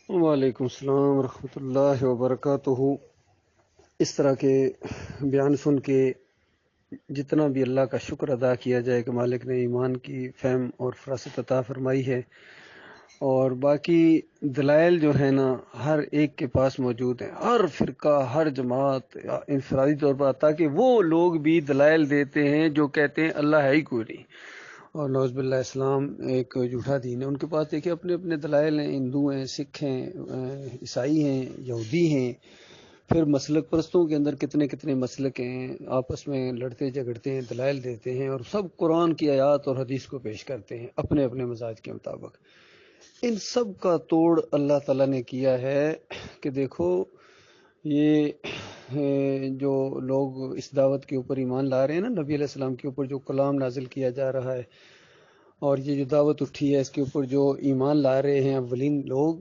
وعلیکم السلام ورحمۃ اللہ وبرکاتہ۔ اس طرح کے بیان سن کے جتنا بھی اللہ کا شکر ادا کیا جائے کہ مالک نے ایمان کی فہم اور فراست عطا فرمائی ہے، اور باقی دلائل جو ہے نا ہر ایک کے پاس موجود ہیں، ہر فرقہ، ہر جماعت انفرادی طور پر، تاکہ وہ لوگ بھی دلائل دیتے ہیں جو کہتے ہیں اللہ ہے ہی کوئی نہیں، اور نعوذ باللہ اسلام ایک جھوٹا دین ہے۔ ان کے پاس دیکھیں اپنے اپنے دلائل ہیں، ہندو ہیں، سکھ ہیں، عیسائی ہیں، یہودی ہیں، پھر مسلک پرستوں کے اندر کتنے کتنے مسلک ہیں، آپس میں لڑتے جھگڑتے ہیں، دلائل دیتے ہیں، اور سب قرآن کی آیات اور حدیث کو پیش کرتے ہیں اپنے اپنے مزاج کے مطابق۔ ان سب کا توڑ اللہ تعالیٰ نے کیا ہے کہ دیکھو یہ جو لوگ اس دعوت کے اوپر ایمان لا رہے ہیں نا، نبی علیہ السلام کے اوپر جو کلام نازل کیا جا رہا ہے، اور یہ جو دعوت اٹھی ہے اس کے اوپر جو ایمان لا رہے ہیں اولین لوگ،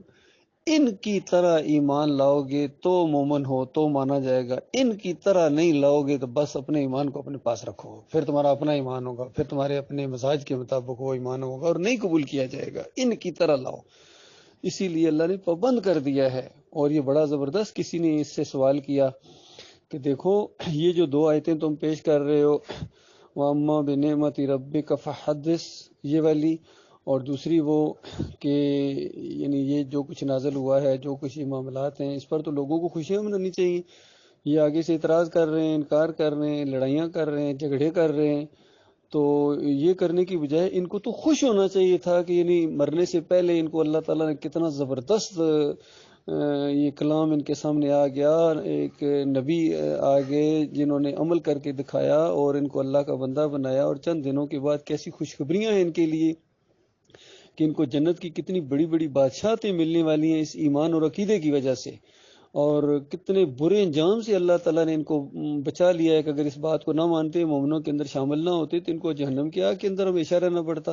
ان کی طرح ایمان لاؤ گے تو مومن ہو تو مانا جائے گا، ان کی طرح نہیں لاؤ گے تو بس اپنے ایمان کو اپنے پاس رکھو، پھر تمہارا اپنا ایمان ہوگا، پھر تمہارے اپنے مزاج کے مطابق وہ ایمان ہوگا اور نہیں قبول کیا جائے گا، ان کی طرح لاؤ۔ اسی لیے اللہ نے پابند کر دیا ہے۔ اور یہ بڑا زبردست، کسی نے اس سے سوال کیا کہ دیکھو یہ جو دو آیتیں تم پیش کر رہے ہو، وَأَمَّا بِنِعْمَةِ رَبِّكَ فَحَدِّثْ، یہ والی، اور دوسری وہ کہ یعنی یہ جو کچھ نازل ہوا ہے، جو کچھ یہ معاملات ہیں، اس پر تو لوگوں کو خوشیاں منانی چاہیے۔ یہ آگے سے اعتراض کر رہے ہیں، انکار کر رہے ہیں، لڑائیاں کر رہے ہیں، جھگڑے کر رہے ہیں، تو یہ کرنے کی بجائے ان کو تو خوش ہونا چاہیے تھا کہ یعنی مرنے سے پہلے ان کو اللہ تعالیٰ نے کتنا زبردست یہ کلام ان کے سامنے آ گیا، ایک نبی آ گئے جنہوں نے عمل کر کے دکھایا اور ان کو اللہ کا بندہ بنایا، اور چند دنوں کے بعد کیسی خوشخبریاں ہیں ان کے لیے کہ ان کو جنت کی کتنی بڑی بڑی بادشاہتیں ملنے والی ہیں اس ایمان اور عقیدے کی وجہ سے، اور کتنے برے انجام سے اللہ تعالیٰ نے ان کو بچا لیا ہے کہ اگر اس بات کو نہ مانتے، مومنوں کے اندر شامل نہ ہوتے، تو ان کو جہنم کی آگ کے اندر ہمیشہ رہنا پڑتا۔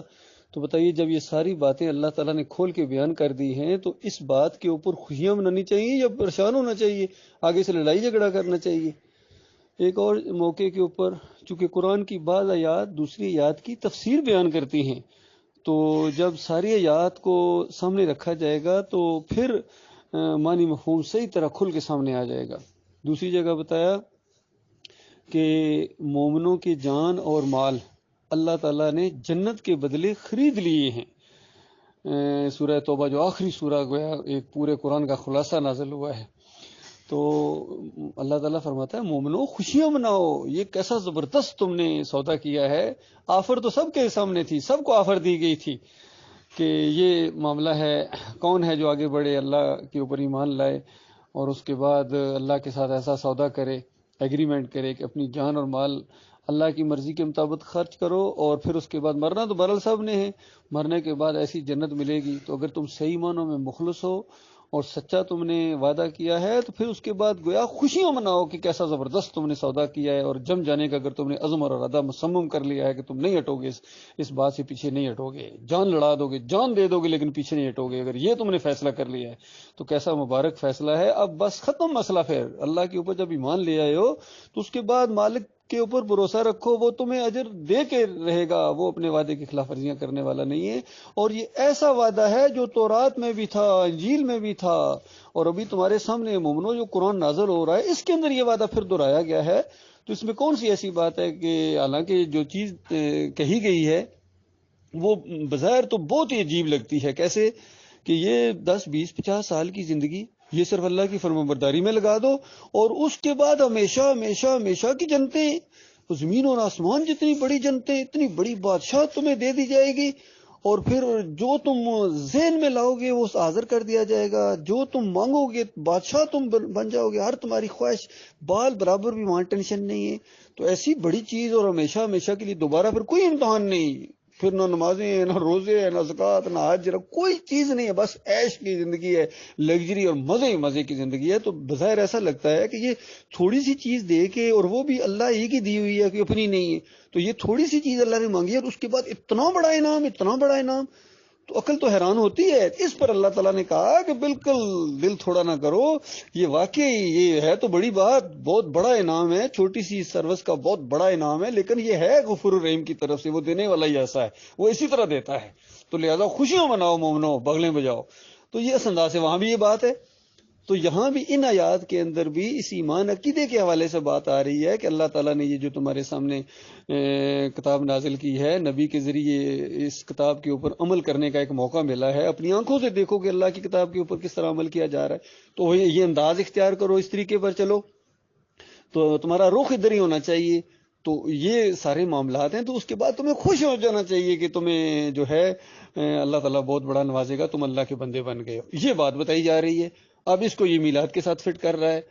تو بتائیے جب یہ ساری باتیں اللہ تعالیٰ نے کھول کے بیان کر دی ہیں تو اس بات کے اوپر خوشیاں منانی چاہیے یا پریشان ہونا چاہیے، آگے سے لڑائی جھگڑا کرنا چاہیے؟ ایک اور موقع کے اوپر، چونکہ قرآن کی بعض آیات دوسری آیات کی تفسیر بیان کرتی ہیں، تو جب ساری آیات کو سامنے رکھا جائے گا تو پھر معنی مفہوم صحیح طرح کھل کے سامنے آ جائے گا۔ دوسری جگہ بتایا کہ مومنوں کی جان اور مال اللہ تعالیٰ نے جنت کے بدلے خرید لیے ہیں۔ سورہ توبہ جو آخری سورہ گویا ایک پورے قرآن کا خلاصہ نازل ہوا ہے، تو اللہ تعالیٰ فرماتا ہے مومنو خوشیاں مناؤ، یہ کیسا زبردست تم نے سودا کیا ہے۔ آفر تو سب کے سامنے تھی، سب کو آفر دی گئی تھی کہ یہ معاملہ ہے، کون ہے جو آگے بڑھے، اللہ کے اوپر ایمان لائے اور اس کے بعد اللہ کے ساتھ ایسا سودا کرے، ایگریمنٹ کرے کہ اپنی جان اور مال اللہ کی مرضی کے مطابق خرچ کرو، اور پھر اس کے بعد مرنا تو بہرحال سب نے ہے، مرنے کے بعد ایسی جنت ملے گی۔ تو اگر تم صحیح معنوں میں مخلص ہو اور سچا تم نے وعدہ کیا ہے تو پھر اس کے بعد گویا خوشیاں مناؤ کہ کیسا زبردست تم نے سودا کیا ہے، اور جم جانے کا اگر تم نے عزم اور ارادہ مصمم کر لیا ہے کہ تم نہیں ہٹو گے، اس بات سے پیچھے نہیں ہٹو گے، جان لڑا دو گے، جان دے دو گے لیکن پیچھے نہیں ہٹو گے، اگر یہ تم نے فیصلہ کر لیا ہے تو کیسا مبارک فیصلہ ہے۔ اب بس ختم مسئلہ، پھر اللہ کے اوپر جب ایمان لے آئے ہو تو اس کے بعد مالک کے اوپر بھروسہ رکھو، وہ تمہیں اجر دے کے رہے گا، وہ اپنے وعدے کی خلاف ورزیاں کرنے والا نہیں ہے۔ اور یہ ایسا وعدہ ہے جو تورات میں بھی تھا، انجیل میں بھی تھا، اور ابھی تمہارے سامنے مومنو جو قرآن نازل ہو رہا ہے اس کے اندر یہ وعدہ پھر دہرایا گیا ہے۔ تو اس میں کون سی ایسی بات ہے کہ حالانکہ جو چیز کہی گئی ہے وہ بظاہر تو بہت ہی عجیب لگتی ہے، کیسے کہ یہ 10 20 50 سال کی زندگی یہ صرف اللہ کی فرمانبرداری میں لگا دو، اور اس کے بعد ہمیشہ ہمیشہ ہمیشہ کی جنتیں، زمین اور آسمان جتنی بڑی جنتیں، اتنی بڑی بادشاہ تمہیں دے دی جائے گی، اور پھر جو تم ذہن میں لاؤ گے وہ حاضر کر دیا جائے گا، جو تم مانگو گے بادشاہ تم بن جاؤ گے، ہر تمہاری خواہش بال برابر بھی وہاں ٹینشن نہیں ہے۔ تو ایسی بڑی چیز اور ہمیشہ ہمیشہ کے لیے دوبارہ پھر کوئی امتحان نہیں، پھر نہ نمازیں ہیں، نہ روزے ہیں، نہ زکوٰۃ، نہ حج، کوئی چیز نہیں ہے، بس عیش کی زندگی ہے، لگژری اور مزے مزے کی زندگی ہے۔ تو بظاہر ایسا لگتا ہے کہ یہ تھوڑی سی چیز دے کے، اور وہ بھی اللہ ہی کی دی ہوئی ہے کہ اپنی نہیں ہے، تو یہ تھوڑی سی چیز اللہ نے مانگی ہے اور اس کے بعد اتنا بڑا انعام، اتنا بڑا انعام، تو عقل تو حیران ہوتی ہے۔ اس پر اللہ تعالیٰ نے کہا کہ بالکل دل تھوڑا نہ کرو، یہ واقعی یہ ہے تو بڑی بات، بہت بڑا انعام ہے، چھوٹی سی سروس کا بہت بڑا انعام ہے، لیکن یہ ہے غفور الرحیم کی طرف سے، وہ دینے والا ہی ایسا ہے، وہ اسی طرح دیتا ہے۔ تو لہذا خوشیاں مناؤ مومنو، بغلیں بجاؤ۔ تو یہ اس انداز سے وہاں بھی یہ بات ہے. تو یہاں بھی ان آیات کے اندر بھی اس ایمان عقیدے کے حوالے سے بات آ رہی ہے کہ اللہ تعالیٰ نے یہ جو تمہارے سامنے کتاب نازل کی ہے، نبی کے ذریعے اس کتاب کے اوپر عمل کرنے کا ایک موقع ملا ہے. اپنی آنکھوں سے دیکھو کہ اللہ کی کتاب کے اوپر کس طرح عمل کیا جا رہا ہے، تو یہ انداز اختیار کرو، اس طریقے پر چلو تو تمہارا رخ ادھر ہی ہونا چاہیے. تو یہ سارے معاملات ہیں. تو اس کے بعد تمہیں خوش ہو جانا چاہیے کہ تمہیں جو ہے اللہ تعالیٰ بہت بڑا نوازے گا، تم اللہ کے بندے بن گئے ہو. یہ بات بتائی جا رہی ہے. اب اس کو یہ میلاد کے ساتھ فٹ کر رہا ہے.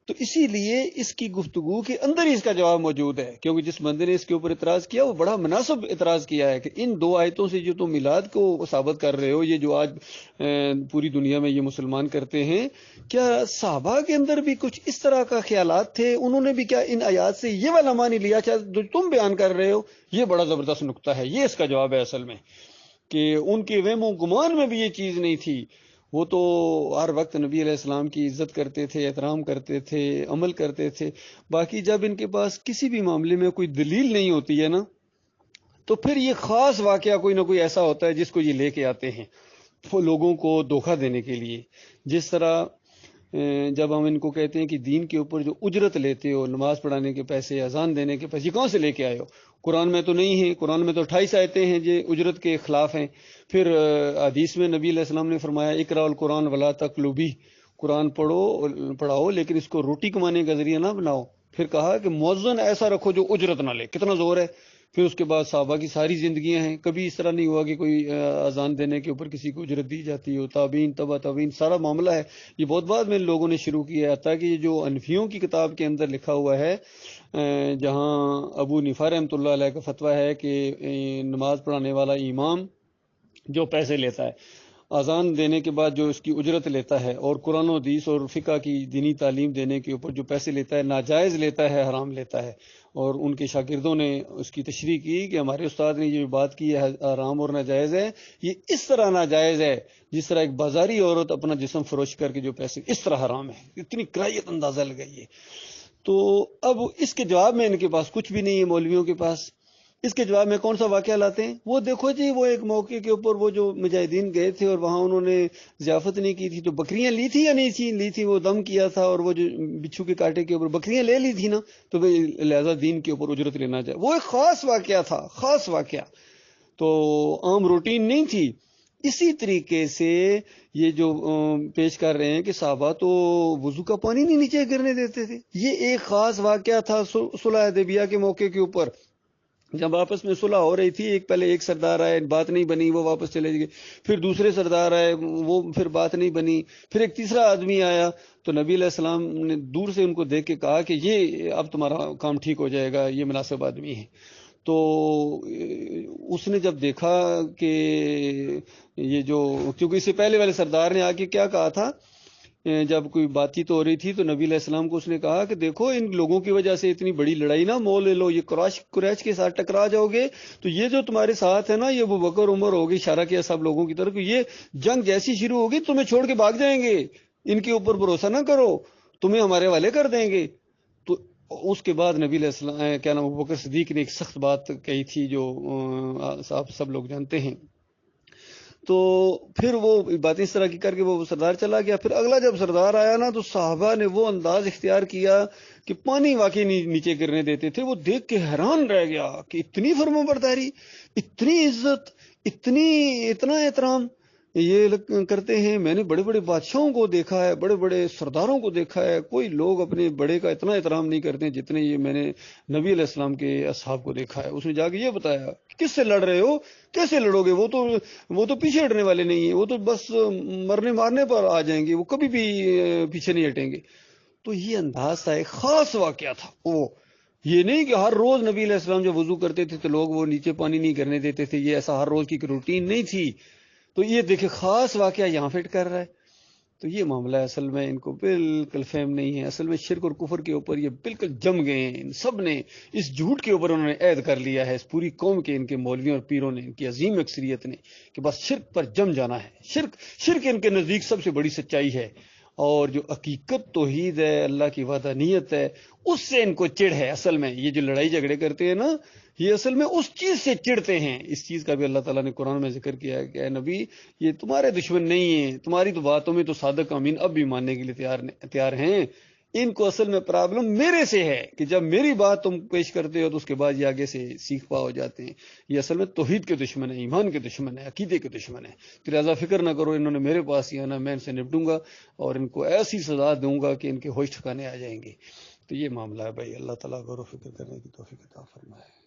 تو اسی لیے اس کی گفتگو کے اندر ہی اس کا جواب موجود ہے، کیونکہ جس بندے نے اس کے اوپر اعتراض کیا وہ بڑا مناسب اعتراض کیا ہے کہ ان دو آیتوں سے جو تم میلاد کو ثابت کر رہے ہو، یہ جو آج پوری دنیا میں یہ مسلمان کرتے ہیں، کیا صحابہ کے اندر بھی کچھ اس طرح کا خیالات تھے؟ انہوں نے بھی کیا ان آیات سے یہ والا معنی لیا جو تم بیان کر رہے ہو؟ یہ بڑا زبردست نقطہ ہے. یہ اس کا جواب ہے اصل میں، کہ ان کے وہم و گمان میں بھی یہ چیز نہیں تھی. وہ تو ہر وقت نبی علیہ السلام کی عزت کرتے تھے، احترام کرتے تھے، عمل کرتے تھے. باقی جب ان کے پاس کسی بھی معاملے میں کوئی دلیل نہیں ہوتی ہے نا، تو پھر یہ خاص واقعہ کوئی نہ کوئی ایسا ہوتا ہے جس کو یہ لے کے آتے ہیں وہ لوگوں کو دھوکہ دینے کے لیے. جس طرح جب ہم ان کو کہتے ہیں کہ دین کے اوپر جو اجرت لیتے ہو، نماز پڑھانے کے پیسے، اذان دینے کے پیسے، یہ کہاں سے لے کے آئے ہو؟ قرآن میں تو نہیں ہے. قرآن میں تو 28 آیتیں ہیں جو اجرت کے خلاف ہیں. پھر حدیث میں نبی علیہ السلام نے فرمایا اقرأ القرآن ولا تقلبی، قرآن پڑھاؤ لیکن اس کو روٹی کمانے کا ذریعہ نہ بناؤ. پھر کہا کہ مؤذن ایسا رکھو جو اجرت نہ لے. کتنا زور ہے. پھر اس کے بعد صحابہ کی ساری زندگیاں ہیں، کبھی اس طرح نہیں ہوا کہ کوئی اذان دینے کے اوپر کسی کو اجرت دی جاتی ہو. تابعین، تبع تابعین، سارا معاملہ ہے. یہ بہت بعد میں لوگوں نے شروع کیا ہے. حتیٰ کہ یہ جو انفیوں کی کتاب کے اندر لکھا ہوا ہے، جہاں ابو حنیفہ رحمۃ اللہ علیہ کا فتویٰ ہے کہ نماز پڑھانے والا امام جو پیسے لیتا ہے، اذان دینے کے بعد جو اس کی اجرت لیتا ہے، اور قرآن و حدیث اور فقہ کی دینی تعلیم دینے کے اوپر جو پیسے لیتا ہے، ناجائز لیتا ہے، حرام لیتا ہے. اور ان کے شاگردوں نے اس کی تشریح کی کہ ہمارے استاد نے یہ بات کی ہے حرام اور ناجائز ہے، یہ اس طرح ناجائز ہے جس طرح ایک بازاری عورت اپنا جسم فروش کر کے جو پیسے، اس طرح حرام ہے. اتنی کرائیت اندازہ لگائیے. تو اب اس کے جواب میں ان کے پاس کچھ بھی نہیں ہے، مولویوں کے پاس. اس کے جواب میں کون سا واقعہ لاتے ہیں؟ وہ دیکھو جی، وہ ایک موقع کے اوپر وہ جو مجاہدین گئے تھے اور وہاں انہوں نے ضیافت نہیں کی تھی، تو بکریاں لی تھی یا نہیں تھی؟ لی تھی. وہ دم کیا تھا اور وہ جو بچھو کے کانٹے کے اوپر بکریاں لے لی تھی نا، تو لہذا دین کے اوپر اجرت لینا جائے. وہ ایک خاص واقعہ تھا، خاص واقعہ، تو عام روٹین نہیں تھی. اسی طریقے سے یہ جو پیش کر رہے ہیں کہ صحابہ تو وضو کا پانی نہیں نیچے گرنے دیتے تھے. یہ ایک خاص واقعہ تھا صلح حدیبیہ کے موقع کے اوپر، جب آپس میں صلح ہو رہی تھی. پہلے ایک سردار آئے، بات نہیں بنی، وہ واپس چلے گئے. پھر دوسرے سردار آئے، وہ پھر بات نہیں بنی. پھر ایک تیسرا آدمی آیا، تو نبی علیہ السلام نے دور سے ان کو دیکھ کے کہا کہ یہ اب تمہارا کام ٹھیک ہو جائے گا، یہ مناسب آدمی ہے. تو اس نے جب دیکھا کہ یہ جو، کیونکہ اس سے پہلے والے سردار نے آ کے کیا کہا تھا، جب کوئی بات چیت ہو رہی تھی تو نبی علیہ السلام کو اس نے کہا کہ دیکھو ان لوگوں کی وجہ سے اتنی بڑی لڑائی نہ مول لے لو، یہ قریش کے ساتھ ٹکرا جاؤ گے تو یہ جو تمہارے ساتھ ہے نا، یہ ابو بکر عمر ہوگی، اشارہ کیا سب لوگوں کی طرف، یہ جنگ جیسی شروع ہوگی تمہیں چھوڑ کے بھاگ جائیں گے، ان کے اوپر بھروسہ نہ کرو، تمہیں ہمارے حوالے کر دیں گے. تو اس کے بعد نبی علیہ السلام کیا نام ابو بکر صدیق نے ایک سخت بات کہی تھی جو آپ سب لوگ جانتے ہیں. تو پھر وہ باتیں اس طرح کی کر کے وہ سردار چلا گیا. پھر اگلا جب سردار آیا نا، تو صحابہ نے وہ انداز اختیار کیا کہ پانی واقعی نیچے گرنے دیتے تھے. وہ دیکھ کے حیران رہ گیا کہ اتنی فرمانبرداری، اتنی عزت، اتنا احترام یہ کرتے ہیں. میں نے بڑے بڑے بادشاہوں کو دیکھا ہے، بڑے بڑے سرداروں کو دیکھا ہے، کوئی لوگ اپنے بڑے کا اتنا احترام نہیں کرتے جتنے یہ میں نے نبی علیہ السلام کے اصحاب کو دیکھا ہے. اس نے جا کے یہ بتایا کس سے لڑ رہے ہو، کیسے لڑو گے، وہ تو پیچھے ہٹنے والے نہیں ہیں، وہ تو بس مرنے مارنے پر آ جائیں گے، وہ کبھی بھی پیچھے نہیں ہٹیں گے. تو یہ انداز تھا، ایک خاص واقعہ تھا. وہ یہ نہیں کہ ہر روز نبی علیہ السلام جب وضو کرتے تھے تو لوگ وہ نیچے پانی نہیں کرنے دیتے تھے، یہ ایسا ہر روز کی روٹین نہیں تھی. تو یہ دیکھیں خاص واقعہ یہاں فٹ کر رہا ہے. تو یہ معاملہ ہے، اصل میں ان کو بالکل فہم نہیں ہے. اصل میں شرک اور کفر کے اوپر یہ بالکل جم گئے ہیں. ان سب نے اس جھوٹ کے اوپر انہوں نے عہد کر لیا ہے، اس پوری قوم کے، ان کے مولویوں اور پیروں نے، ان کی عظیم اکثریت نے، کہ بس شرک پر جم جانا ہے. شرک ان کے نزدیک سب سے بڑی سچائی ہے. اور جو حقیقت توحید ہے، اللہ کی وحدانیت ہے، اس سے ان کو چڑ ہے. اصل میں یہ جو لڑائی جھگڑے کرتے ہیں نا، یہ اصل میں اس چیز سے چڑتے ہیں. اس چیز کا بھی اللہ تعالیٰ نے قرآن میں ذکر کیا ہے کہ اے نبی، یہ تمہارے دشمن نہیں ہیں، تمہاری تو باتوں میں تو صادق امین اب بھی ماننے کے لیے تیار ہیں. ان کو اصل میں پرابلم میرے سے ہے کہ جب میری بات تم پیش کرتے ہو تو اس کے بعد یہ آگے سے سیکھ پا ہو جاتے ہیں. یہ اصل میں توحید کے دشمن ہے، ایمان کے دشمن ہے، عقیدے کے دشمن ہے. تو لہٰذا فکر نہ کرو، انہوں نے میرے پاس ہی آنا، میں ان سے نپٹوں گا اور ان کو ایسی سزا دوں گا کہ ان کے ہوش ٹھکانے آ جائیں گے. تو یہ معاملہ ہے بھائی. اللہ تعالیٰ غور و فکر کرنے کی توفیق عطا فرمائے.